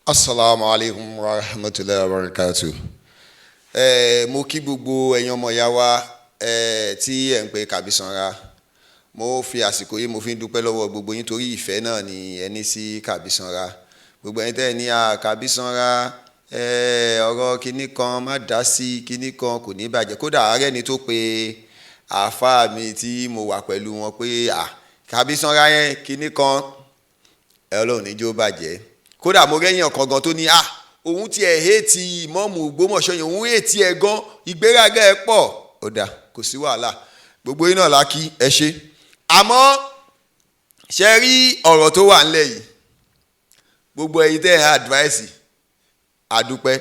Assalamu alaikum wa rahmatullahi wa barakatuh. Mo kí gbogbo ẹ̀yin ọmọ ìyá wa tí ẹ̀ ń pè Kàbísànra. Mo fi àsìkò yìí mo fi ń dúpẹ́ lọ́wọ́ gbogbo yín torí ìfẹ́ náà ni ẹni sí Kàbísànra. Gbogbo ẹ̀yin tẹ́ ní Kàbísànra ọ̀rọ̀ kinní kan má dá sí kinní kan kò ní bàjẹ́. Kódà ààrẹ ni tó pe àáfàá mi tí mo wà pẹ̀lú wọn pé Kàbísànra yẹn kinní kan Ọlọ́run ní jó bàjẹ́. Kódà mo rẹ́yìn ọ̀kan gan tó ní òun ti ẹ̀ hétí ìmọ̀ọ́mù Ògbómọ̀ṣọ́ yẹn òun hétí ẹ̀ gan ìgbéraga ẹ̀ pọ̀ ó dà kò sí wàhálà gbogbo yín náà lákì ẹ ṣe. Àmọ́ ṣe rí ọ̀rọ̀ tó wà ńlẹ̀ yìí gbogbo ẹ̀yin tẹ́ ẹ̀ advice àdúpẹ́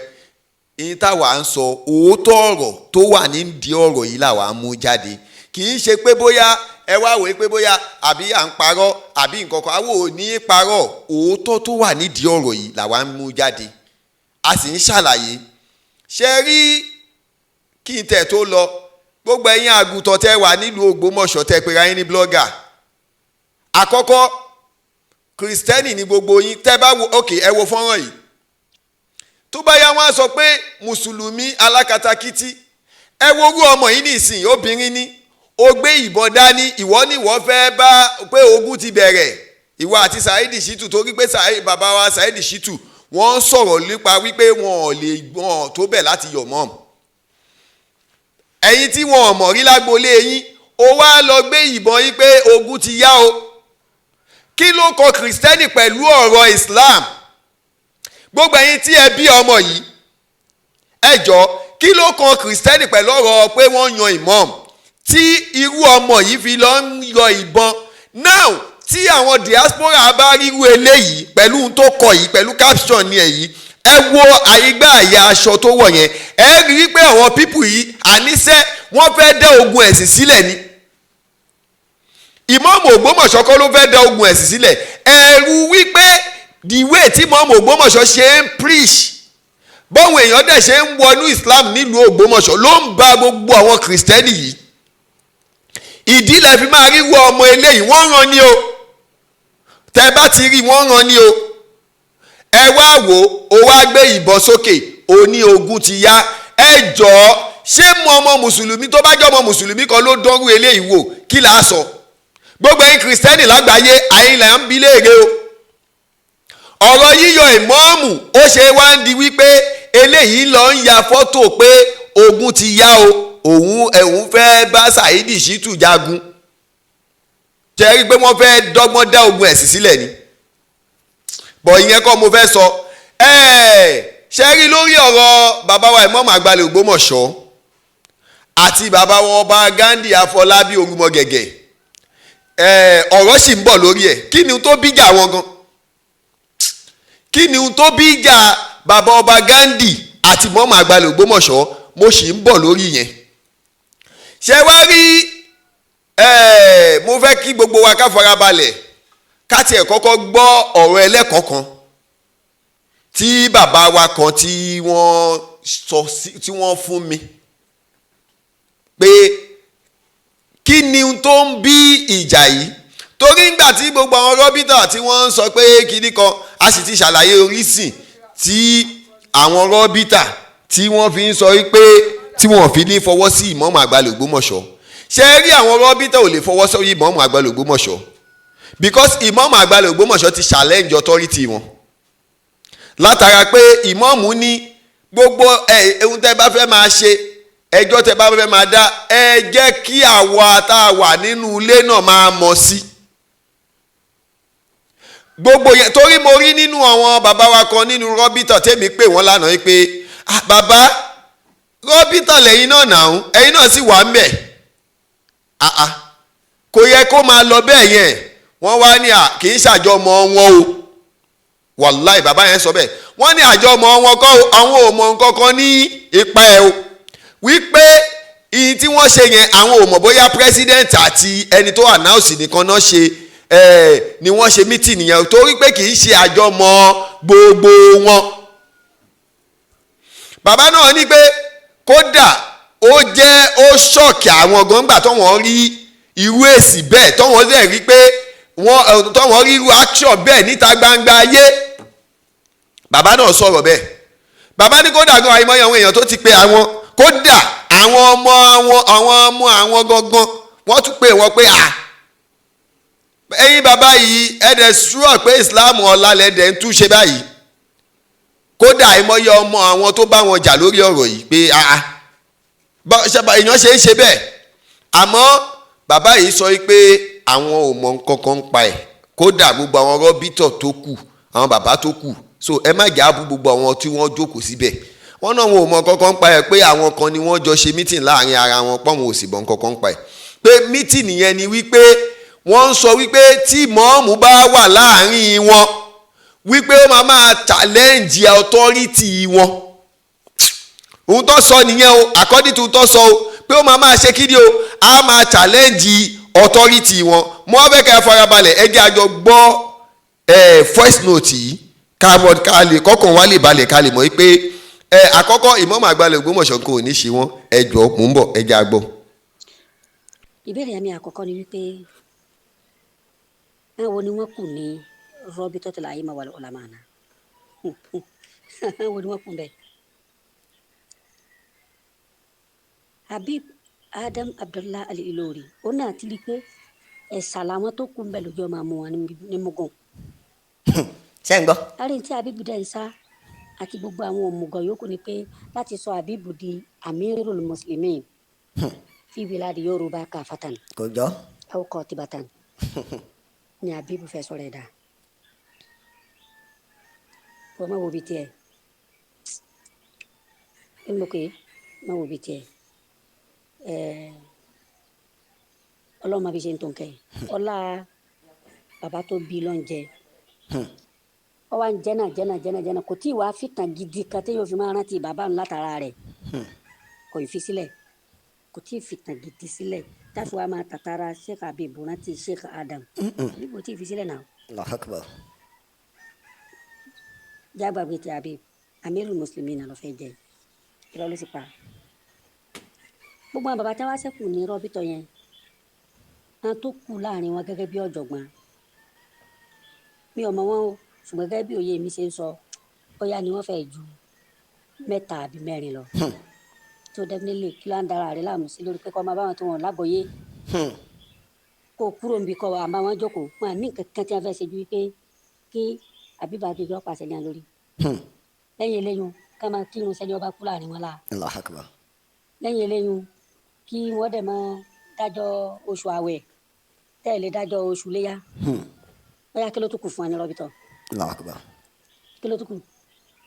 yín táwa ń sọ òótọ́ ọ̀rọ̀ tó wà nídìí ọ̀rọ̀ yìí làwa ń mú jáde kì í ṣe pé bóyá ẹ wá wòye pé bóyá àbí à ń parọ́ àbí nǹkan kan àwọn ò ní parọ́ òótọ́ tó wà nídìí ọ̀rọ̀ yìí làwa ń mú jáde a sì ń ṣàlàyé. ṣe rí kí n tẹ̀ tó lọ gbogbo ẹ̀yin àgùntàn tẹ́ wà nílùú Ògbómọ̀ṣọ́ tẹ́ pera yín ní blogger àkọ́kọ́ kìrìsìtẹ́nì ní gbogbo yín tẹ́ bá wo ok ẹ wo fọ́nrán yìí tó bá yá wọn á sọ pé mùsùlùmí alákatakítí ẹ wo orú ọmọ yìí nìsín obìnrin ní ó gbé ìbọn dání ìwọ ni ìwọ fẹ́ bá pé ogun ti bẹ̀rẹ̀ ìwọ àti Saheed Shittu torí pé bàbá wa Saheed Shittu wọ́n sọ̀rọ̀ nípa wípé wọn ò lè gbọ́n tó bẹ̀ láti yọ̀ mọ́ ẹ̀yin tí wọn ò mọ̀ rí lágbolé yín ó wá lọ gbé ìbọn yín pé ogun ti yá o kí ló kọ kìrìsìtẹ́nì pẹ̀lú ọ̀rọ̀ Islam gbogbo ẹ̀yin tí ẹ bí ọmọ yìí ẹ jọ kí ló kọ kìrìsìtẹ́nì pẹ̀lú ọ̀rọ̀ pé wọ́n yan imam tí irú ọmọ yìí fi lọ ń yọ ìbọn now tí àwọn diaspora bá ríru eléyìí pẹ̀lú ohun tó kọ yìí pẹ̀lú caption ni èyí ẹ wo àyígbá àyà aṣọ tó wọ̀ yẹn ẹ rí i pé àwọn pípù yìí àníṣe wọ́n fẹ́ dá ogun ẹ̀sìn sílẹ̀ ni ìmọ̀ọ́mù Ògbómọ̀ṣọ́ kọ́ ló fẹ́ dá ogun ẹ̀sìn sílẹ̀ ẹ̀rù wípé the way tí ìmọ̀ọ́mù Ògbómọ̀ṣọ́ ṣe ń preach bọ́wọ́ èèyàn dẹ̀ ṣe ń wọnú Islam nílùú Ògbómọ̀ṣọ́ ló ń ba gbogbo àwọn kìrìsìtẹ́nì yìí ìdílé fi máa rí wọ ọmọ eléyìí wọ́n rán ni o tẹ́ bá ti rí wọ́n rán ni o ẹ wá wò ó wá gbé ìbọn sókè ó ní ogun ti yá ẹ jọ̀ọ́ ṣé ọmọ mùsùlùmí tó bá jẹ́ ọmọ mùsùlùmí kan ló dánrú eléyìí wò kí là á sọ gbogbo ẹ̀yin kìrìsìtẹ́nì lágbàáyé àyìnlá ń bi léèrè o ọ̀rọ̀ yíyọ ìmọ̀ọ́mù ó ṣe wá ń di wípé eléyìí lọ ń ya fọ́tò pé ogun ti yá o òun fẹ́ bá Saheed Shittu jagun jẹ́ rí pé wọ́n fẹ́ dọ́gbọ́n dá ogun ẹ̀sìn sílẹ̀ ni bọ̀ ìyẹn kọ́ mo fẹ́ sọ ṣe rí lórí ọ̀rọ̀ bàbá wa ìmọ̀ọ́mù àgbàlẹ̀ Ògbómọ̀ṣọ́ àti bàbá wa ọba Ghandi Afọlábí Orúmọgẹ̀gẹ̀ ọ̀rọ̀ sì ń bọ̀ lórí ẹ̀ kí ni tó bíjà wọn gan kí ni tó bíjà bàbá ọba Ghandi àti ìmọ̀ọ́mù àgbàlẹ̀ Ògbómọ̀ṣọ́ mo sì ń bọ̀ lórí yẹn ṣe wá rí mo fẹ́ kí gbogbo wa ká farabalẹ̀ ká tiẹ̀ kọ́kọ́ gbọ́ ọ̀rọ̀ ẹlẹ́kọ̀ọ́ kan tí bàbá wa kan tí wọ́n sọ tí wọ́n fún mi pé kí ni tó ń bí ìjà yìí torí ńgbà tí gbogbo àwọn Rabbita tí wọ́n ń sọ pé kinní kan a sì ti ṣàlàyé orísìn tí àwọn Rabbita tí wọ́n fi ń sọ wípé tí wọ́n fi ní fọwọ́ sí ìmọ̀ọ́mù àgbàlẹ̀ Ògbómọ̀ṣọ́ ṣe rí àwọn Rabbita ò lè fọwọ́ sí ìmọ̀ọ́mù àgbàlẹ̀ Ògbómọ̀ṣọ́ because ìmọ̀ọ́mù àgbàlẹ̀ Ògbómọ̀ṣọ́ ti challenge authority wọn látara pé ìmọ̀ọ́mù ní gbogbo ohun tẹ́ bá fẹ́ máa ṣe ẹjọ́ tẹ́ bá fẹ́ máa dá ẹ jẹ́ kí àwa tá a wà nínú ilé náà máa mọ̀ sí gbogbo yẹn torí mo rí nínú àwọn bàbá wa kan nínú Rabbita tèmi pè wọ́n lánàá yìí pé bàbá Rabbita lẹ́yìn náà nàún ẹ̀yin náà sì wà ń bẹ̀ kò yẹ kó máa lọ bẹ́ẹ̀ yẹn wọ́n wá ní kì í ṣàjọmọ́ wọn o wàláì bàbá yẹn sọ bẹ́ẹ̀ wọ́n ní àjọmọ́ wọn kọ́ àwọn ò mọ nǹkan kan ní ipa ẹ̀ o wípé ìyí tí wọ́n ṣe yẹn àwọn ò mọ̀ bóyá president àti ẹni tó announce nìkan náà ṣe ni wọ́n ṣe meeting yẹn torí pé kì í ṣe àjọmọ́ gbogbo wọn bàbá náà ní pé kódà ó ṣọ́ọ̀kì àwọn gbọ̀ngbà tó wọ́n rí irú èsì bẹ́ẹ̀ tó wọ́n dẹ̀ rí pé tó wọ́n rí irú action bẹ́ẹ̀ níta gbangba ayé bàbá náà sọ̀rọ̀ bẹ́ẹ̀ bàbá ní kódà gan àìmọye àwọn èèyàn tó ti pe àwọn kódà àwọn ọmọ àwọn gangan wọ́n tún pè wọ́n pé ẹ̀yin bàbá yìí ẹ̀dẹ̀ sùúrọ̀ pé Islam ọ̀la lẹ́dẹ̀ ń túnṣe báyìí kódà àìmọye ọmọ àwọn tó bá wọn jà lórí ọ̀rọ̀ yìí pé èèyàn ṣe ń ṣe bẹ́ẹ̀ àmọ́ bàbá yìí sọ pé àwọn ò mọ nǹkan kan pa ẹ̀ kódà gbogbo àwọn rọ́bítọ̀ tó kù àwọn bàbá tó kù so ẹ má jà bú gbogbo àwọn tí wọ́n jókòó síbẹ̀ wọ́n náà wọn ò mọ nǹkan kan pa ẹ̀ pé àwọn kan ni wọ́n jọ ṣe mítìn láàrin ara wọn pọ́n wọn ò sì mọ nǹkan kan pa ẹ̀ pé mítìn yẹn ni wípé wọ́n ń sọ wípé tí mọ́ọ̀mù bá wà láàrin wọn wípé ó máa challenge authority wọn ohun tó sọ nìyẹn o according to tó sọ o pé ó máa ṣe kíni o á máa challenge authority wọn mo wá fẹ́ kẹ́ ẹ farabalẹ̀ ẹ jẹ́ àjọ gbọ́ voice note yìí ká lè kọ́kàn wá lè balẹ̀ ká lè mọ̀ pé àkọ́kọ́ ìmọ̀ọ́mọ̀ àgbàlẹ̀ Ògbómọ̀ṣọ́ kò ní ṣe wọ́n ẹ jọ̀ọ́ mò ń bọ̀ ẹ jẹ́ àgbọ̀. ìbéèrè mi àkọ́kọ́ ni wípé àwọn ni wọ́n kù ní Rabbitatul A'imma wal Ulama náà àwọn ni wọ́n kù bẹ́ẹ̀. Habib Adam Abdullah Al-Ilori ó náà ti rí i pé ẹ̀sà làwọn tó kù ń bẹ̀ lójú ọmọ àmú wọn ní mugun. ṣé ń gbọ́. láàrin tí Habib dẹ̀ ń sá àti gbogbo àwọn òmùgọ̀ yòókù ni pé láti sọ Habib di Amirul Muslimin fi biladi Yorùbá kafatan. kò jọ. aw qatibatan ni Habib fẹ́ sọ̀rọ̀ ẹ̀dá. wọ́n máa wo bí tiẹ̀ ẹ̀ ń bọ̀ pé máa wo bí tiẹ̀. Ọlọ́run máa fi ṣe ń tó nkẹ́ ọlá bàbá tó bí lọ́njẹ ọ wá ń jẹ́nà kò tí ì wá fìtàn gidi kan téèyàn fi máa rántí bàbá ńlá tara rẹ̀ kò ì fi sílẹ̀ kò tí ì fìtàn gidi sílẹ̀ táfi wá máa tàtàrà Sheikh Habib rántí Sheikh Adam bí kò tí ì fi sílẹ̀ náà. Allahu Akbar. jágbàgbé ti Habib Amirul Muslimin náà lọ fẹ́ jẹ irọ́ ló sì pa gbogbo àwọn bàbá tí wọ́n ṣẹ́kù ní Rabbita yẹn àwọn tó kù láàrin wọn gẹ́gẹ́ bí ọ̀jọ̀gbọ́n mi ò mọ̀ wọn o ṣùgbọ́n gẹ́gẹ́ bí òye mi ṣe ń sọ bóyá ni wọ́n fẹ́ ju 3 àbí 4 lọ tó definitely kí ló ń dara rẹ̀ láàmú sí lórí pé kọ́ máa bá wọn tó wọn lágbóyé kó kúrò níbi kọ́ àmọ́ wọn jókòó wọn à ní kankan tí wọ́n fẹ́ ṣe ju wípé kí Habib àdúgbò pàṣẹ ní lórí lẹ́yìn eléyìí ká máa kírun sẹ́ni ọba kú láàrin wọn láà Allahu Akbar. lẹ́yìn eléyìí kí wọ́n dẹ̀ máa dájọ́ oṣù àwẹ̀ tẹ́lẹ̀ dájọ́ oṣù léyà bóyá kí ló tún kù fún wa ní Rabbita. Allahu Akbar. kí ló tún kù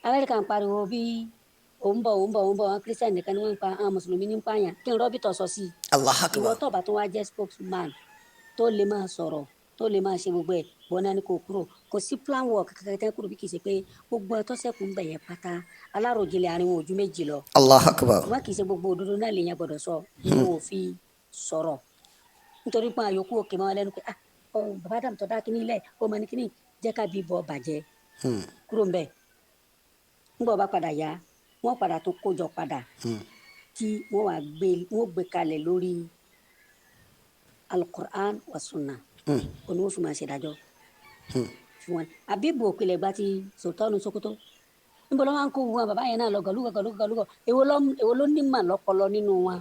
Amẹ́ríkà ń pariwo bí òun bọ̀ àwọn kírísítẹ́nì nìkan ni wọ́n ń pa àwọn mùsùlùmí ní pààyàn kí ni Rabbita sọ sí i. Allahu Akbar. ìwọ tó bá tó wá jẹ́ spokesman tó lè máa sọ̀rọ̀ tó lè máa ṣe gbogbo ẹ̀ bọ́nà ni kò kúrò kò sí plan work kankan kúrò bí kì í ṣe pé gbogbo ẹ̀ tó ṣẹ́kù ń bẹ̀ yẹn pátá aláròjinlẹ̀ àárín wọn ojú méjì lọ. Allahu Akbar. wọn kì í ṣe gbogbo òdodo náà lè yẹn gbọ́dọ̀ sọ inú òfin sọ̀rọ̀ nítorí pé àyòkù òkè máa lẹ́nu pé bàbá dàmú tó dá kínní lẹ̀ ó mọ ní kínní jẹ́ ká bí bọ́ bàjẹ́ kúrò ń bẹ̀ ńgbọ́ bá padà yá wọ́n padà tó kójọ padà tí wọ́n gbé kalẹ̀ lórí Al-Qur'an wa Sunnah òní wọ́n fi máa ṣèdájọ́ fún wọn. Habib òpìlẹ̀ gba ti Sultanu Sokoto níbo ló máa ń kó wọn bàbá yẹn náà lọ gàlúgà èwo ló ní mà lọ́pọlọ nínú wọn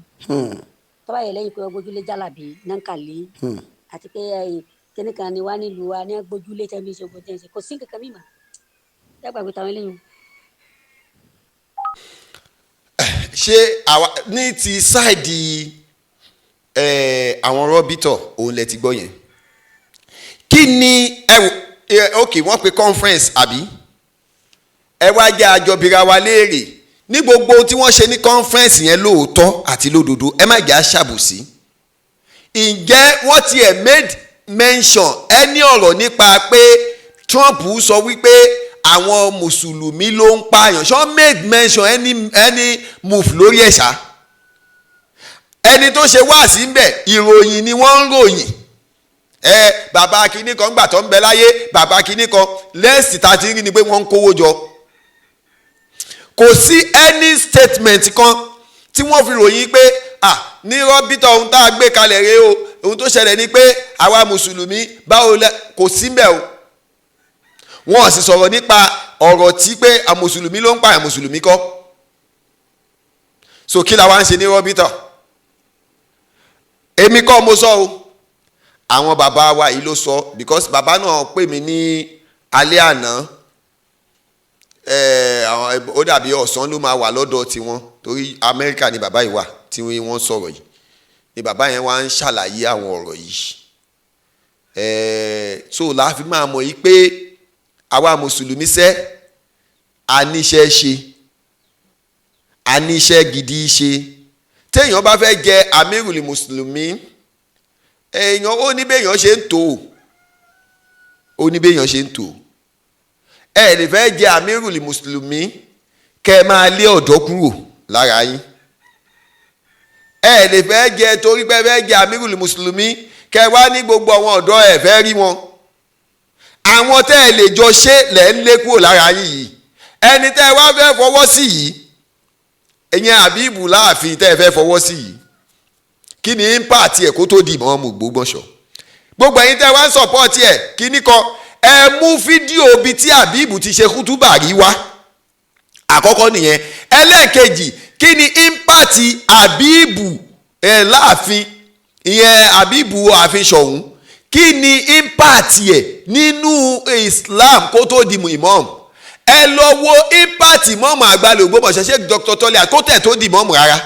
tọ́ba yẹn lẹ́yìn pé wọ́n gbójúlé jálàbí nankali àti pé kíní kan ni wá nílùú wa ní gbójúlé tẹ́bí ṣe gbójú ẹ̀ ṣe kò sí kankan mímọ́ dágbàgbé táwọn eléyìí. ṣé àwa ní ti sáìdì àwọn Rabbita òun lẹ ti gbọ́ yẹn kí ni ok wọ́n pe conference àbí ẹ wá jẹ́ àjọbìra wa léèrè ní gbogbo tí wọ́n ṣe ní conference yẹn lóòótọ́ àti lódodo ẹ má jẹ́ àṣàbùsí ǹjẹ́ wọ́n tiẹ̀ made mention ẹni ọ̀rọ̀ nípa pé Trump sọ wípé àwọn mùsùlùmí ló ń pààyàn ṣọ́ made mention any move lórí ẹ̀ṣá ẹni tó ṣe wá sí ń bẹ̀ ìròyìn ni wọ́n ń ròyìn bàbá kínní kan gbà tó ń bẹ láyé bàbá kínní kan lẹ́sì tá a ti rí ni pé wọ́n ń kówó jọ kò sí any statement kan tí wọ́n fi ròyìn pé ní Rabbita ohun tá a gbé kalẹ̀ rèé o ohun tó ṣẹlẹ̀ ni pé àwa mùsùlùmí báwo kò sí mbẹ̀ o wọ́n sì sọ̀rọ̀ nípa ọ̀rọ̀ tí pé a mùsùlùmí ló ń pààyàn mùsùlùmí kọ́. So kí la wá ń ṣe ní Rabbita? Èmi kọ́ mo sọ o, àwọn bàbá wa yìí ló sọ, because bàbá náà pè mí ní alẹ́ àná, ó dàbí ọ̀sán ló máa wà lọ́dọ̀ tiwọn torí Amẹ́ríkà ni bàbá yìí wà tí wọ́n sọ̀rọ̀ yìí, ni bàbá yẹn wá ń ṣàlàyé àwọn ọ̀rọ̀ yìí. So la fi máa mọ̀ yìí pé àwa mùsùlùmí sẹ́ a níṣẹ́ ṣe, a níṣẹ́ gidi ṣe. Téèyàn bá fẹ́ jẹ amírùlì mùsùlùmí, èèyàn ó ní béèyàn ṣe ń tò ó ní béèyàn ṣe ń tò. Ẹ lè fẹ́ jẹ amírùlì mùsùlùmí kẹ́ ẹ máa lé ọ̀dọ́ kúrò lára yín. Ẹ lè fẹ́ jẹ torí pé fẹ́ jẹ amírùlì mùsùlùmí kẹ́ ẹ wá ní gbogbo àwọn ọ̀dọ́ ẹ fẹ́ rí wọn. Àwọn tẹ́ ẹ lè jọ ṣe lẹ́ ń lé kúrò lára yín yìí. Ẹni tẹ́ ẹ wá fẹ́ fọwọ́ sí yìí, ẹ̀yin Àbíbù láàfin tẹ́ ẹ fẹ́ fọwọ́ sí yìí, kí ni impact ẹ̀ kó tó di ìmọ̀ọ́mù Ògbómọ̀ṣọ́? Gbogbo ẹ̀yin tẹ́ ẹ wá ń support ẹ̀, kí ni kan ẹ mú fídíò bíi tí Àbíbù ti ṣe kútúbà rí wá. Àkọ́kọ́ nìyẹn. Ẹlẹ́ẹ̀kejì, kí ni impact Àbíbù láàfin, ìyẹn Àbíbù ààfin Ṣọ̀ún, kí ni impact ẹ̀ nínú Islam kó tó di ìmọ̀ọ́mù? Ẹ lọ wo impact ìmọ̀ọ́mù àgbàlẹ̀ Ògbómọ̀ṣọ́ ṣe Dr. Tọ́lẹ̀ kó tẹ̀ tó di ìmọ̀ọ́mù rárá.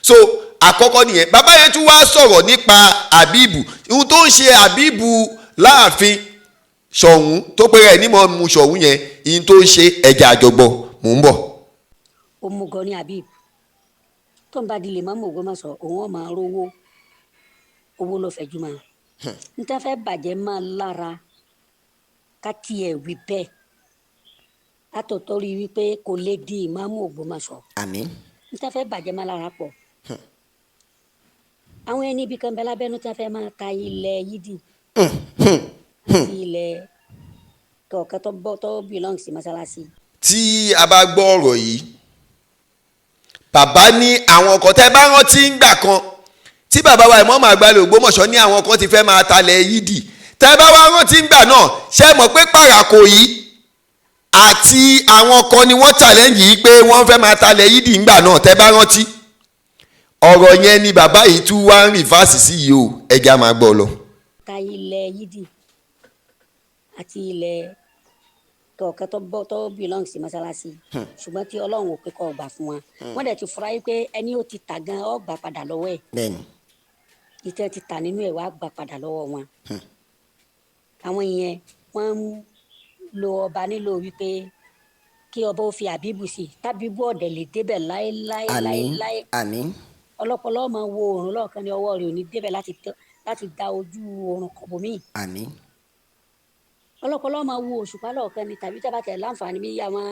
So àkọ́kọ́ nìyẹn. Bàbá yẹn tún wá sọ̀rọ̀ nípa Àbíbù, ohun tó ń ṣe Àbíbù láàfin Ṣọ̀ún tó pé rẹ̀ ní ìmọ̀ọ́mù Ṣọ̀ún yẹn, ihun tó ń ṣe ẹja àjọgbọ̀ mò ń bọ̀. Òmùgọ̀ ni Àbíbù tó ń bá di lè mọ́mù Ògbómọ̀ṣọ́, òun ọ̀ máa rówó, owó ló fẹ́ jùmọ̀. N tẹ́ fẹ́ bàjẹ́ máa lára ká tiẹ̀ wí bẹ́ẹ̀ látòtórí wípé kò lè di ìmáàmù Ògbómọ̀ṣọ́. Àmín. N tẹ́ fẹ́ bàjẹ́ máa lára pọ̀. Àwọn ẹni ibi kan bẹ lábẹ́nú tí wọ́n fẹ́ máa ta ilẹ̀ yídì àti ilẹ̀ kọ̀ọ̀kan tó belong sí mọ́sálásí. Tí a bá gbọ́ ọ̀rọ̀ yìí, bàbá ní àwọn kan tẹ́ bá rántí ń gbà kan tí bàbá wa ìmọ̀ọ́mù àgbàlẹ̀ Ògbómọ̀ṣọ́ ní àwọn kan ti fẹ́ máa talẹ̀ yídì. Tẹ́ bá wá rántí ń gbà náà, ṣé mọ̀ pé pàràkò yìí àti àwọn kan ni wọ́n challenge yìí pé wọ́n fẹ́ máa talẹ̀ yídì ńgbà náà? Tẹ́ bá rántí ọ̀rọ̀ yẹn ni bàbá yìí tún wá ń rìfáàsì sí yìí o, ẹja máa gbọ́ lọ. Ta ilẹ̀ yídì àti ilẹ̀ kọ̀ọ̀kan tó belong sí mọ́sálásí, ṣùgbọ́n tí Ọlọ́run ò pé kó gbà fún wa. Wọ́n dẹ̀ ti fura yìí pé ẹni ó ti tà gan ó gbà padà lọ́wọ́ ẹ̀. Bẹ́ẹ̀ni. Ìtẹ́ ti tà nínú ẹ̀ wá gbà padà lọ́wọ́ wọn. Àwọn yẹn wọ́n ń lo ọba nílò wípé kí ọba ó fi Àbíbù sí, tàbíbù ọ̀dẹ̀ lè débẹ̀ láéláé. Àmín. Ọlọ́pọlọ máa wo oòrùn lọ́ọ̀kan ní ọwọ́ rẹ̀ ò ní débẹ̀ láti da ojú oòrùn kọ̀bọ̀mí. Àmín. Ọlọ́pọlọ máa wo òṣùpá lọ́ọ̀kan ni, tàbí tábà tẹ̀ láǹfààní bí àwọn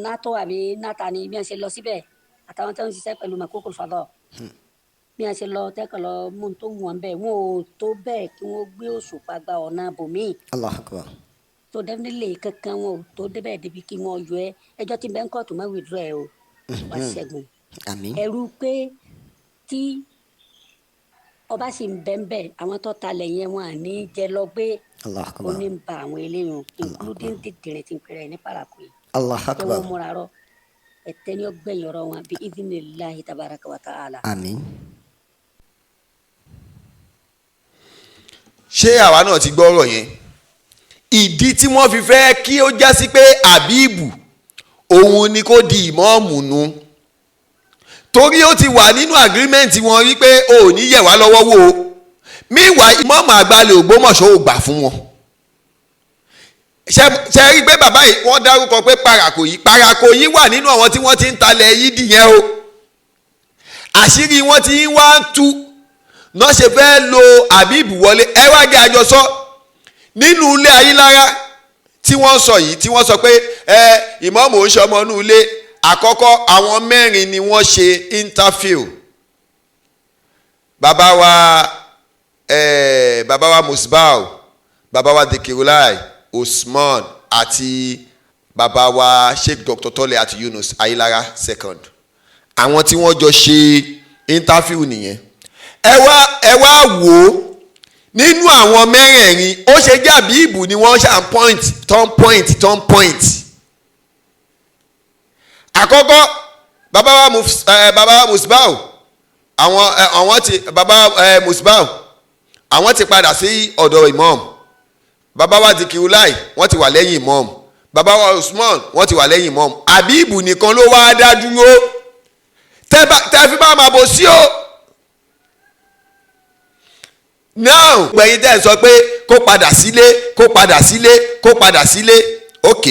NATO àbí nata ni bí wọ́n ṣe lọ síbẹ̀ àtàwọn tó ń ṣiṣẹ́ pẹ̀lú makoko fadọ́ bí wọ́n ṣe lọ tẹ́kọ̀ lọ mú tó wù wọ́n bẹ́ẹ̀ wọn ò tó bẹ́ẹ̀ kí wọ́n gbé òṣùpá gba ọ̀nà bòmí. Allahu Akbar. So definitely kankan wọn ò tó débẹ̀ débi kí wọ́n yọ ẹ́ ẹjọ́ tí bẹ́ẹ̀ ń kọ́ọ̀tù má withdraw ẹ o wá ṣẹ́gun. Àmín. Ẹ̀rù pé tí ọba sì ń bẹ́ẹ̀ àwọn tó talẹ̀ yẹn wọn à ní jẹ lọ gbé Allahu Akbar. ó ní ń ba àwọn eléyìí including dìdìrín tí ń pèrè ní paraku yìí. Allahu ẹ Akbar. wọ́n múra rọ ẹ̀tẹ́ ní ọgbẹ́yìn ọ̀rọ̀ wọn bí idhnillahi tabaraka wa ta'ala. Àmín. Ṣé àwa náà ti gbọ́ ọ̀rọ̀ yẹn? Ìdí tí wọ́n fi fẹ́ kí ó já sí pé Àbíbù òun ni kó di ìmọ̀ọ́mù nu, torí ó ti wà nínú agreement wọn wípé o ò ní yẹ̀ wá lọ́wọ́ wò ó. Meanwhile ìmọ̀ọ́mù àgbàlẹ̀ Ògbómọ̀ṣọ́ ò gbà fún wọn. Ṣe rí i pé bàbá yìí wọ́n dárúkọ pé parako yìí wà nínú àwọn tí wọ́n ti ń talẹ̀ yídì yẹn o. Àṣírí wọn ti ń wá ń tú náà ṣe fẹ́ lo Àbíbù wọlé. Ẹ wá jẹ́ àjọsọ nínú ilé Ayílára tí wọ́n sọ yìí, tí wọ́n sọ pé ìmọ̀ọ́mù ò ń ṣọmọ inú ilé. Àkọ́kọ́ àwọn mẹ́rin ni wọ́n ṣe interview. Bàbá wa Musbau, bàbá wa Dekirulai Usman àti bàbá wa Sheikh Dr. Tọ́lẹ̀ àti Yunus Ayílára second. Àwọn tí wọ́n jọ ṣe interview nìyẹn. Ẹ wá wò ó nínú àwọn mẹ́rẹ̀ẹ̀rin ó ṣe jàbí ìbù ni wọ́n ṣàn point. àkọ́kọ́ bàbá wa Musbau àwọn ti bàbá Musbau àwọn ti padà sí ọ̀dọ̀ imam. Bàbá wa Dikirulai wọ́n ti wà lẹ́yìn imam. Bàbá wa Usman wọ́n ti wà lẹ́yìn imam. Abibu nìkan ló wá dá dúró tẹ́ fi bá máa bọ̀ sí o. Now gbẹ̀yìn tẹ́ sọ pé kó padà sílé ok.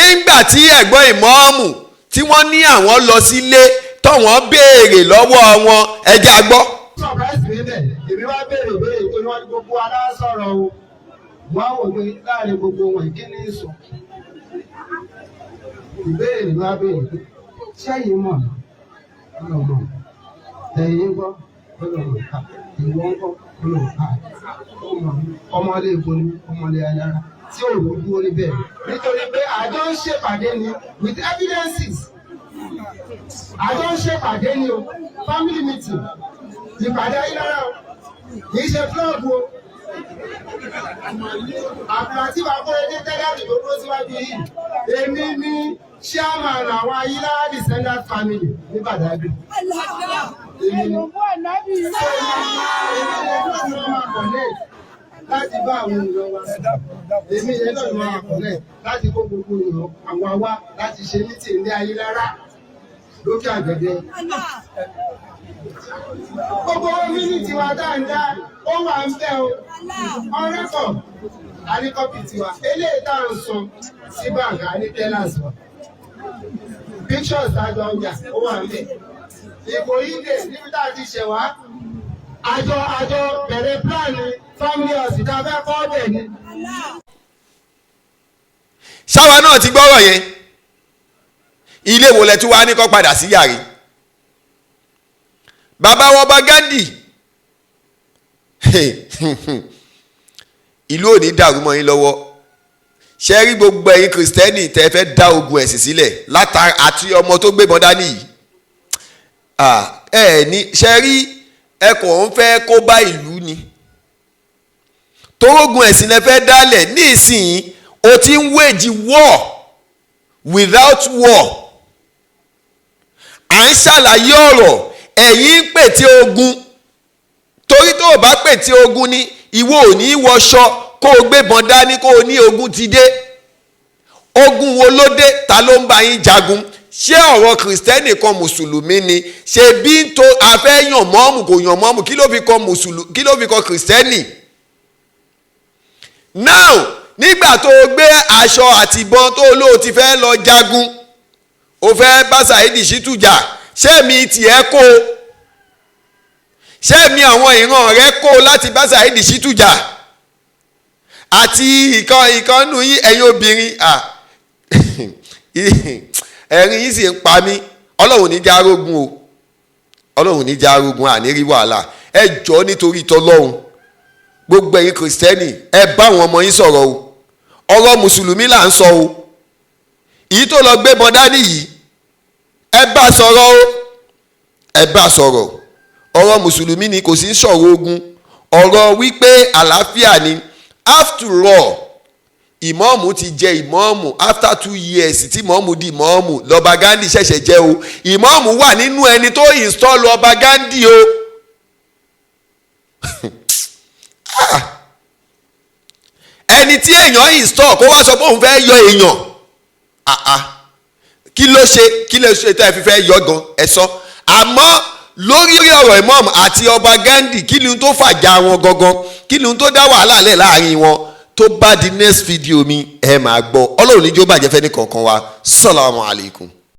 Ìgbà tí ẹ̀gbọ́n ìmọ̀ọ́mù tí wọ́n ní àwọn lọ sílé tọ́wọ́n béèrè lọ́wọ́ wọn ẹjẹ́ agbọ́. Sọ̀rọ̀ẹ́sì níbẹ̀ èmi wá béèrè tó ní wọ́n ní gbogbo aláṣọ̀rọ̀ o wọ́n wò pé láàrin gbogbo wọn kí ni sọ. Ìbéèrè ni wọ́n á béèrè pé ṣẹ́yìn mọ̀ ọlọ́mọ ẹ̀yìn gbọ́ ọlọ́mọ ká ìwọ́n gbọ́ ọlọ́mọ ká ọmọlé ìbọn ọmọlé ayára tí ò rú dúró níbẹ̀ nítorí pé àjọ ń ṣèpàdé ni with evidences. Àjọ ń ṣèpàdé ni o family meeting ìpàdé ayélujára o kì í ṣe club o. Àpàtì Akóredé tẹ́lẹ̀dì tó kó síwájú yìí èmi ní chairman àwọn ayélujára descendant family ní Badagry. Láti bá àwọn ènìyàn wa èmi yẹn náà ni wọn àkọlẹ̀ láti kó gbogbo ènìyàn àwọn wa láti ṣe meeting ní ayélujára lókè àgbẹ̀dẹ. Gbogbo mínítì wa dáadáa ó wà ń bẹ̀ o. Ọ̀rẹ́kọ̀ àníkọ́pì tiwa. Eléyìí tá à ń sọ sí bàǹkà ní tẹ́lẹ̀sì wa. Pictures tájọ ọjà ó wà ń bẹ̀. Ìkòyí dè níbi tá a ti ṣẹ̀ wá. Àjọ bẹ̀rẹ̀ pílánì family house tá a fẹ́ kọ́ bẹ̀ ni. Ṣáwa náà ti gbọ́rọ̀ yẹn. Ilé wo lẹ tún wá ní kó padà sí yàrá. Bàbá wa Ọba Gandhi ìlú ò ní dàrú mọ́ yín lọ́wọ́. Ṣé rí gbogbo ẹ̀yin Kristẹni tẹ́ fẹ́ dá ogun ẹ̀sìn sílẹ̀ látara àti ọmọ tó gbébọn dání yìí. Ṣé rí ẹkọ̀ ń fẹ́ kó bá ìlú ni. Torógun ẹ̀sìn lẹ fẹ́ dálẹ̀ ní ìsìn o ti ń wage war without war. À ń ṣàlàyé ọ̀rọ̀ ẹ̀yin ń pète ogun torí tó o bá pète ogun ni ìwọ ò ní wọṣọ kó o gbébọn dání kó o ní ogun ti dé. Ogun wo ló dé? Ta ló ń bá yín jagun? Ṣé ọ̀rọ̀ kìrìsìtẹ́nì kan mùsùlùmí ni? Ṣé bí n tó afẹ́ yàn mọ́ọ̀mù kò yàn mọ́ọ̀mù kí ló fi kọ kìrìsìtẹ́nì? Now nígbà tó o gbé aṣọ àti ìbọn tó o lóò ti fẹ́ lọ jagun o fẹ́ bá Saheed Shittu jà ṣé mi tiẹ̀ kó ṣé mi àwọn ìran rẹ kó láti bá Saheed Shittu jà àti ìkànnù yín ẹ̀yin obìnrin ẹ̀rín yìí sì ń pa mí. Ọlọ́run ní já rógun o, Ọlọ́run ní já rógun àní rí wàhálà. Ẹ jọ̀ọ́ nítorí tọlọ́run gbogbo ẹ̀yin kìrìsìtẹ́nì ẹ bá àwọn ọmọ yín sọ̀rọ̀ o. Ọ̀rọ̀ mùsùlùmí là ń sọ o. Èyí tó lọ gbé bọ́n dání yìí ẹ bá sọ̀rọ̀ o, ẹ bá sọ̀rọ̀. Ọ̀rọ̀ mùsùlùmí ni kò sí sọ̀rọ̀ ogun. Ọ̀rọ̀ wípé àlàáfíà ni. After all ìmọ̀ọ́mù ti jẹ ìmọ̀ọ́mù after 2 years tí ìmọ̀ọ́mù di ìmọ̀ọ́mù lọ́ba Gandhi ṣẹ̀ṣẹ̀ jẹ́ o. Ìmọ̀ọ́mù wà nínú ẹni tó install ọba Gandhi o. Ẹni tí èèyàn install kó wá sọ pé òun fẹ́ yọ èèyàn kí ló ṣe tẹ́ ẹ fi fẹ́ yọ gan ẹ sọ. Àmọ́ lórí ọ̀rọ̀ ìmọ̀ọ́mù àti ọba Gandhi kí ni tó fàjà wọn gangan, kí ni tó dá wàhálà lẹ̀ láàrin wọn, tó bá di next video mi ẹ máa gbọ́. Ọlọ́run ní jó bàjẹ́ fẹ́ ní kankan wa. Assalamu alaikum.